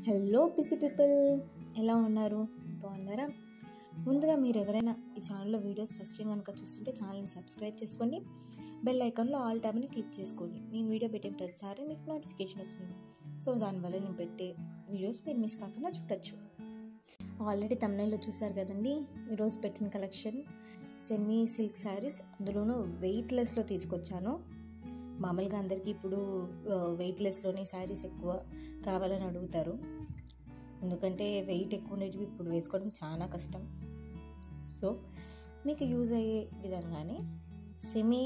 Hello PC people, ఎలా ఉన్నారు? బాగున్నారా? ముందుగా మీరు ఎవరైనా ఈ ఛానల్లో వీడియోస్ ఫస్ట్ టైం కనుక చూస్తుంటే ఛానల్ని సబ్స్క్రైబ్ చేసుకోండి. బెల్ ఐకాన్లో ఆల్ ట్యాబ్ని క్లిక్ చేసుకోండి. నేను వీడియో పెట్టిన ప్రతిసారి మీకు నోటిఫికేషన్ వస్తుంది. సో దానివల్ల నేను పెట్టే వీడియోస్ మీరు మిస్ కాకుండా చూడొచ్చు. ఆల్రెడీ తమ్నైల్లో చూసారు కదండి, ఈరోజు పెట్టిన కలెక్షన్ సెమీ సిల్క్ శారీస్, అందులోనూ వెయిట్లెస్లో తీసుకొచ్చాను. మామూలుగా అందరికీ ఇప్పుడు వెయిట్లెస్లోనే శారీస్ ఎక్కువ కావాలని అడుగుతారు. ఎందుకంటే వెయిట్ ఎక్కువ ఉండేటివి ఇప్పుడు వేసుకోవడం చాలా కష్టం. సో మీకు యూజ్ అయ్యే విధంగానే సెమీ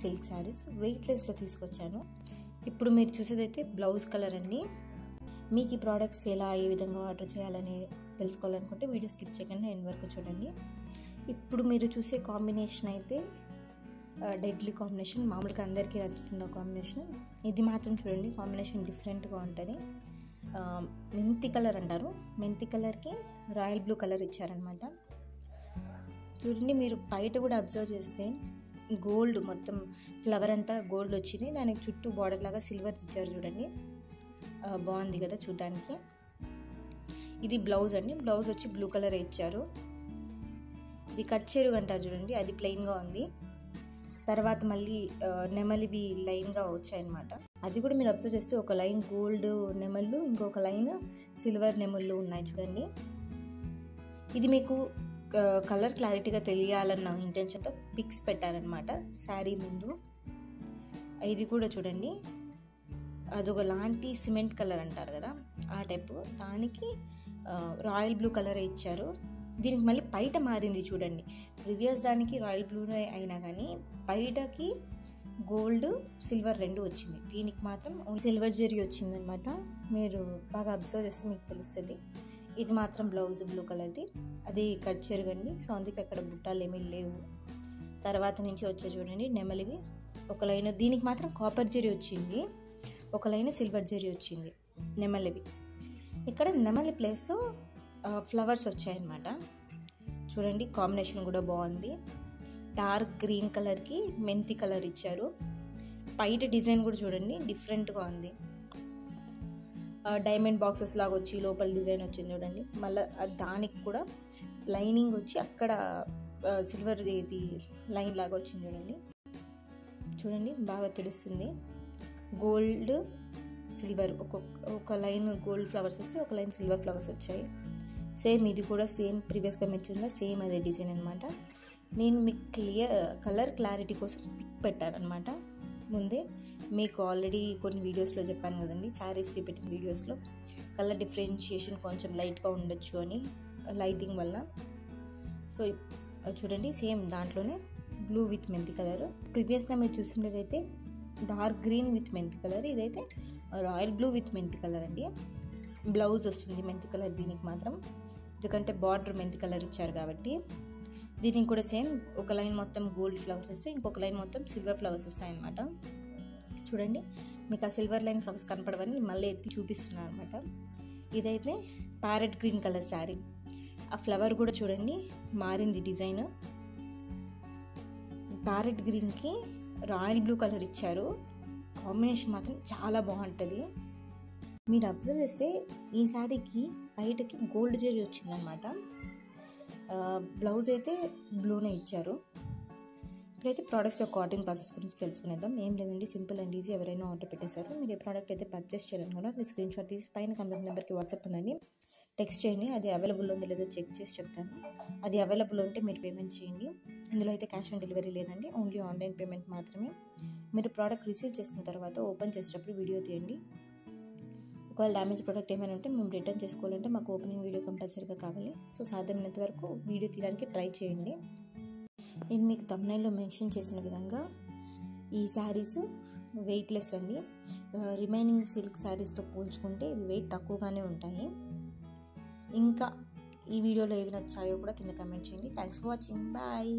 సిల్క్ శారీస్ వెయిట్లెస్లో తీసుకొచ్చాను. ఇప్పుడు మీరు చూసేదైతే బ్లౌజ్ కలర్ అండి. మీకు ఈ ప్రోడక్ట్స్ ఎలా ఏ విధంగా ఆర్డర్ చేయాలని తెలుసుకోవాలనుకుంటే వీడియో స్కిప్ చేయకుండా ఎండ్ వరకు చూడండి. ఇప్పుడు మీరు చూసే కాంబినేషన్ అయితే డెడ్లీ కాంబినేషన్, మామూలుగా అందరికీ నచ్చుతుంది ఆ కాంబినేషన్. ఇది మాత్రం చూడండి, కాంబినేషన్ డిఫరెంట్గా ఉంటుంది. మెంతి కలర్ అంటారు, మెంతి కలర్కి రాయల్ బ్లూ కలర్ ఇచ్చారనమాట. చూడండి, మీరు బయట కూడా అబ్జర్వ్ చేస్తే గోల్డ్ మొత్తం ఫ్లవర్ అంతా గోల్డ్ వచ్చింది, దానికి చుట్టూ బార్డర్ లాగా సిల్వర్ ఇచ్చారు. చూడండి, బాగుంది కదా చూడడానికి. ఇది బ్లౌజ్ అండి, బ్లౌజ్ వచ్చి బ్లూ కలర్ ఇచ్చారు. ఇది కట్ చెరుగు అంటారు చూడండి, అది ప్లెయిన్గా ఉంది. తర్వాత మళ్ళీ నెమలివి లైన్గా వచ్చాయన్నమాట. అది కూడా మీరు అబ్జర్వ్ చేస్తే ఒక లైన్ గోల్డ్ నెమళ్ళు, ఇంకొక లైన్ సిల్వర్ నెమళ్ళు ఉన్నాయి చూడండి. ఇది మీకు కలర్ క్లారిటీగా తెలియాలన్న ఇంటెన్షన్తో పిక్స్ పెట్టారనమాట శారీ ముందు. ఇది కూడా చూడండి, అదొక లాంటి సిమెంట్ కలర్ అంటారు కదా ఆ టైపు, దానికి రాయల్ బ్లూ కలర్ ఇచ్చారు. దీనికి మళ్ళీ బయట మారింది చూడండి, ప్రీవియస్ దానికి రాయల్ బ్లూనే అయినా కానీ బయటకి గోల్డ్ సిల్వర్ రెండు వచ్చింది. దీనికి మాత్రం సిల్వర్ జరీ వచ్చిందనమాట. మీరు బాగా అబ్జర్వ్ చేస్తే మీకు తెలుస్తుంది. ఇది మాత్రం బ్లౌజ్ బ్లూ కలర్ది, అది కట్ చెరుగండి. సో అందుకే అక్కడ బుట్టాలు ఏమీ లేవు. తర్వాత నుంచి వచ్చే చూడండి నెమలివి ఒక లైన్, దీనికి మాత్రం కాపర్ జరీ వచ్చింది, ఒక లైన్ సిల్వర్ జరీ వచ్చింది నెమలివి. ఇక్కడ నెమలి ప్లేస్లో ఫ్లవర్స్ వచ్చాయన్నమాట. చూడండి, కాంబినేషన్ కూడా బాగుంది. డార్క్ గ్రీన్ కలర్కి మెంతి కలర్ ఇచ్చారు. బయట డిజైన్ కూడా చూడండి డిఫరెంట్గా ఉంది. డైమండ్ బాక్సెస్ లాగా వచ్చి లోపల డిజైన్ వచ్చింది చూడండి. మళ్ళీ దానికి కూడా లైనింగ్ వచ్చి అక్కడ సిల్వర్ ఇది లైన్ లాగా వచ్చింది చూడండి. చూడండి బాగా తెలుస్తుంది. గోల్డ్ సిల్వర్, ఒక లైన్ గోల్డ్ ఫ్లవర్స్ వస్తే ఒక లైన్ సిల్వర్ ఫ్లవర్స్ వచ్చాయి. సేమ్ ఇది కూడా సేమ్ ప్రీవియస్గా మెచ్చిందా సేమ్ అదే డిజైన్ అనమాట. నేను మీకు కలర్ క్లారిటీ కోసం పిక్ పెట్టానమాట ముందే. మీకు ఆల్రెడీ కొన్ని వీడియోస్లో చెప్పాను కదండి, శారీస్కి పెట్టిన వీడియోస్లో కలర్ డిఫరెన్షియేషన్ కొంచెం లైట్గా ఉండొచ్చు అని, లైటింగ్ వల్ల. సో చూడండి, సేమ్ దాంట్లోనే బ్లూ విత్ మెంతి కలర్. ప్రీవియస్గా మీరు చూసినదైతే డార్క్ గ్రీన్ విత్ మెంతి కలర్, ఇదైతే రాయల్ బ్లూ విత్ మెంతి కలర్ అండి. బ్లౌజ్ వస్తుంది మెంతి కలర్ దీనికి మాత్రం, ఎందుకంటే బార్డర్ మెంతి కలర్ ఇచ్చారు కాబట్టి. దీనికి కూడా సేమ్ ఒక లైన్ మొత్తం గోల్డ్ ఫ్లవర్స్ వస్తాయి, ఇంకొక లైన్ మొత్తం సిల్వర్ ఫ్లవర్స్ వస్తాయన్నమాట. చూడండి, మీకు ఆ సిల్వర్ లైన్ ఫ్లవర్స్ కనపడవని మళ్ళీ ఎత్తి చూపిస్తున్నాను అనమాట. ఇదైతే ప్యారెట్ గ్రీన్ కలర్ శారీ. ఆ ఫ్లవర్ కూడా చూడండి మారింది డిజైన్. ప్యారెట్ గ్రీన్కి రాయల్ బ్లూ కలర్ ఇచ్చారు. కాంబినేషన్ మాత్రం చాలా బాగుంటుంది. మీరు అబ్జర్వ్ చేస్తే ఈ శారీకి బయటకి గోల్డ్ జరీ వచ్చిందనమాట. బ్లౌజ్ అయితే బ్లూనే ఇచ్చారు. ఇప్పుడైతే ప్రోడక్ట్స్ యొక్క ఆర్డరింగ్ ప్రాసెస్ గురించి తెలుసుకునేద్దాం. ఏం లేదండి, సింపుల్ అండ్ ఈజీ. ఎవరైనా ఆర్డర్ పెట్టేశారు, మీరు ఏ ప్రోడక్ట్ అయితే పర్చేస్ చేయాలని కూడా అది స్క్రీన్ షాట్ తీసి పైన కంపెనీ నెంబర్కి వాట్సాప్ ఉందండి, టెక్స్ట్ చేయండి. అది అవైలబుల్ ఉందో లేదో చెక్ చేసి చెప్తాను. అది అవైలబుల్ ఉంటే మీరు పేమెంట్ చేయండి. ఇందులో అయితే క్యాష్ ఆన్ డెలివరీ లేదండి, ఓన్లీ ఆన్లైన్ పేమెంట్ మాత్రమే. మీరు ప్రోడక్ట్ రిసీవ్ చేసుకున్న తర్వాత ఓపెన్ చేసేటప్పుడు వీడియో తీయండి. ఒకవేళ డ్యామేజ్ ప్రోడక్ట్ ఏమైనా ఉంటే మేము రిటర్న్ చేసుకోవాలంటే మాకు ఓపెనింగ్ వీడియో కంపల్సరీగా కావాలి. సో సాధ్యమైనంత వరకు వీడియో తీయడానికి ట్రై చేయండి. నేను మీకు థంబ్నైల్లో మెన్షన్ చేసిన విధంగా ఈ శారీస్ వెయిట్లెస్ అండి. రిమైనింగ్ సిల్క్ శారీస్తో పోల్చుకుంటే ఇవి వెయిట్ తక్కువగానే ఉంటాయి. ఇంకా ఈ వీడియోలో ఏవి నచ్చాయో కూడా కింద కమెంట్ చేయండి. Thanks for watching, bye.